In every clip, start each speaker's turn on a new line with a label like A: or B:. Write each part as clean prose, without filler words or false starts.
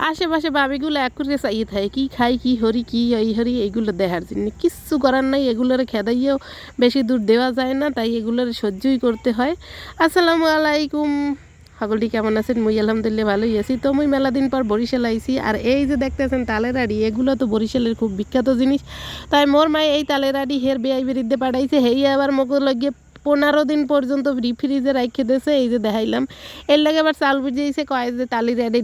A: আশেপাশে বাবিগুলো এক করে চাইয়ে থাকে কী খাই কী হরি কী এই হরি এইগুলো দেখার জন্য, কিচ্ছু করার নাই। এগুলোর খেদাইয়েও বেশি দূর দেওয়া যায় না, তাই এগুলোর সহ্যই করতে হয়। আসসালামু আলাইকুম, সকলটি কেমন আছেন? মুই আলহামদুলিল্লাহ ভালোই আছি। তো মুই মেলা দিন পর বরিশাল আইছি, আর এই যে দেখতেছেন তালের আড়ি, এগুলো তো বরিশালের খুব বিখ্যাত জিনিস। তাই মোর মায়ে এই তালের আড়ি হের বেআই বিরুদ্ধে পাঠাইছে, হেই আবার মগো লাগিয়ে 15 দিন পর্যন্ত ফ্রিজে রাখে দিয়েছে। এই যে দেখাইলাম, এর লাগে আবার চাল বুঝিয়েছে, কয় যে তালির আড়ি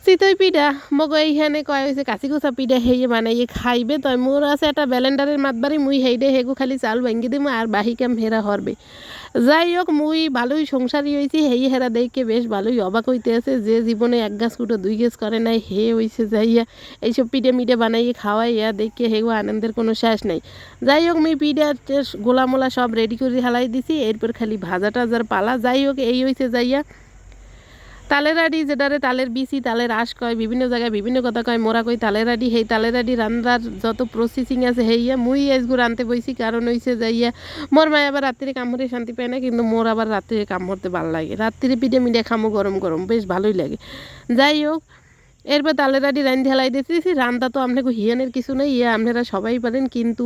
A: চিতই পিঠা মগ এইখানে কয় হয়েছে কাঁচিকুচা পিঠা হেয়ে বানাইয়ে খাইবে। তই মোর আছে একটা ব্যালেন্ডারের মাতবাড়ি, মুই হেইডে হেগু খালি চাল ভাঙ্গি দিম আর বাহি কাম হেরা হরবে। যাই হোক, মুই ভালোই সংসারী হয়েছি, হেই হেরা দেখে বেশ ভালোই অবাক হইতে আছে। যে জীবনে এক গাছ কুটো 2 গাছ করে নাই, হে হইছে যাইয়া এইসব পিঠে মিঠে বানাইয়ে খাওয়াইয়া দেখে হেগু আনন্দের কোনো শেষ নাই। যাই হোক, মুই পিঠা গোলামোলা সব রেডি করে হেলাই দিছি, এরপর খালি ভাজা টাজার পালা। যাই হোক, এই হইছে যাইয়া তালের আড়ি, যেটারে তালের বিচি তালের আঁশ কয়, বিভিন্ন জায়গায় বিভিন্ন কথা কয়, মোরা কই তালের আড়ি। সেই তালের আড়ি রান্নার যত প্রসেসিং আছে হেইয়া মুই এসগু রানতে বইছি, কারণ হইছে যাইয়া মোর মায় আবার রাত্রিরে কামড়ে শান্তি পায় না, কিন্তু মোর আবার রাত্রিরে কামড়তে ভালো লাগে। রাত্রিরে পিঠে মিঠে খামো গরম গরম, বেশ ভালোই লাগে। যাই হোক, এরপর তালের আড়ি রান্ধি হেলাই দিতেছি। রান্না তো আপনাকে হিয়ানের কিছু নেই, ইয়ে আপনারা সবাই পারেন, কিন্তু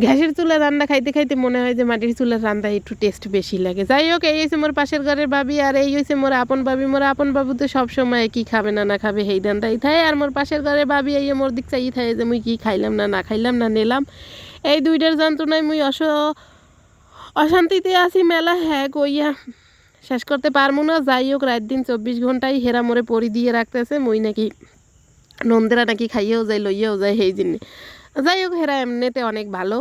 A: গ্যাসের চুলার রান্না খাইতে খাইতে মনে হয় যে মাটির চুলার রান্না একটু টেস্ট বেশি লাগে। যাই হোক, এই হয়েছে মোর পাশের ঘরের ভাবি, আর এই হয়েছে মোর আপন ভাবি। মোর আপন বাবু তো সবসময় কি খাবে না না খাবে সেই দান্দাই থাকে, আর মোর পাশের ঘরের ভাবি এই মোর দিক চাই থাকে যে মুই কি খাইলাম না না খাইলাম না নিলাম। এই দুইটার যন্ত্রণায় মুই অশান্তিতে আছি মেলা। হ্যাঁ কইয়া শেষ করতে পারবো না। যাই হোক, রাত দিন 24 ঘন্টায় হেরা মোরে পরি দিয়ে রাখতেছে, মুই নাকি নন্দেরা নাকি খাইয়েও যায় লইয়াও যায় সেই জিনিস। যাই হোক, হেরা এমনিতে অনেক ভালো।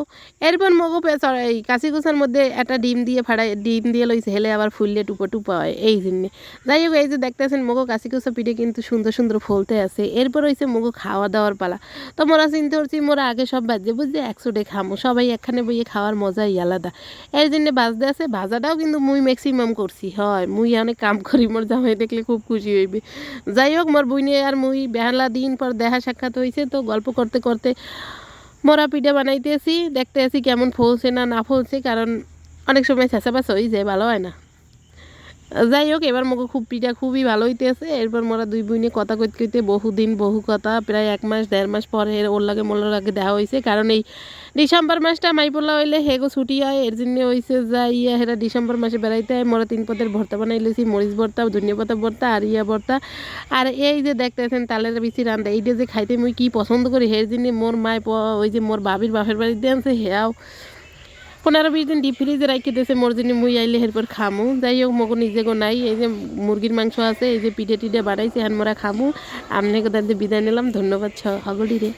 A: এরপর মগো এই কাঁচিকুচার মধ্যে একটা ডিম দিয়ে লইছে, হেলে আবার ফুললে টুপা টুপা হয় এই জন্যে। যাই হোক, এই যে দেখতেছেন মগো কাঁচিকুচা পিঠে কিন্তু সুন্দর সুন্দর ফলতে আছে। এরপর হয়েছে মগো খাওয়া দাওয়ার পালা। তো মোরা চিন্তা করছি মোরা আগে সব বাজে বুঝে 100 খামো, সবাই একখানে বইয়ে খাওয়ার মজাই আলাদা। এর জন্যে বাজতে আছে। ভাজাটাও কিন্তু মুই ম্যাক্সিমাম করছি, হয় মুই অনেক কাম করি, মোর জামাই দেখলে খুব খুশি হইবে। যাই হোক, মোর বইনে আর মুই বেহালা দিন পর দেখা সাক্ষাৎ হয়েছে, তো গল্প করতে করতে মোরা পিঠা বানাইতেছি, দেখতে আছি কেমন ফলছে না না ফলছে, কারণ অনেক সময় চেঁচাপাচ হয়ে যায়, ভালো হয় না। যাই হোক, এবার মোকে পিঠা খুবই ভালো হইতেছে। এরপর মোরা দুই বোনে কথা কইতে কইতে বহুদিন বহু কথা, প্রায় 1 মাস 1.5 মাস পরে ওর লাগে মোর লাগে দেখা হয়েছে, কারণ এই ডিসেম্বর মাসটা মাইপোলা হইলে হেগো ছুটি হয়। এর জন্য হয়েছে যাইয়া হেরা ডিসেম্বর মাসে বেড়াইতে হয়। মোরা 3 পদের ভর্তা বানাই লেছি, মরিচ ভর্তা, ধনিয়া পাতা ভর্তা আর ভর্তা। আর এই যে দেখতেছেন তালের বিচি রান্দা, এইটা যে খাইতে মুই কি পছন্দ করি, এর জন্য মোর মায় ওই যে মোর বাবির বাপের বাড়িতে আনছে, হেয়াও 15-20 দিন ডিপ ফ্রিজে রাখি দিয়েছে মোর জন্য, মুই আইলে এরপর খামু। যাই হোক, মগো নিজে গো নাই, এই যে মুরগির মাংস আছে, এই যে পিঠে টিঠে বানাইছে, হ্যান মোরা খামু। আপনাকে তাদের বিদায় নিলাম, ধন্যবাদ সকলেরই।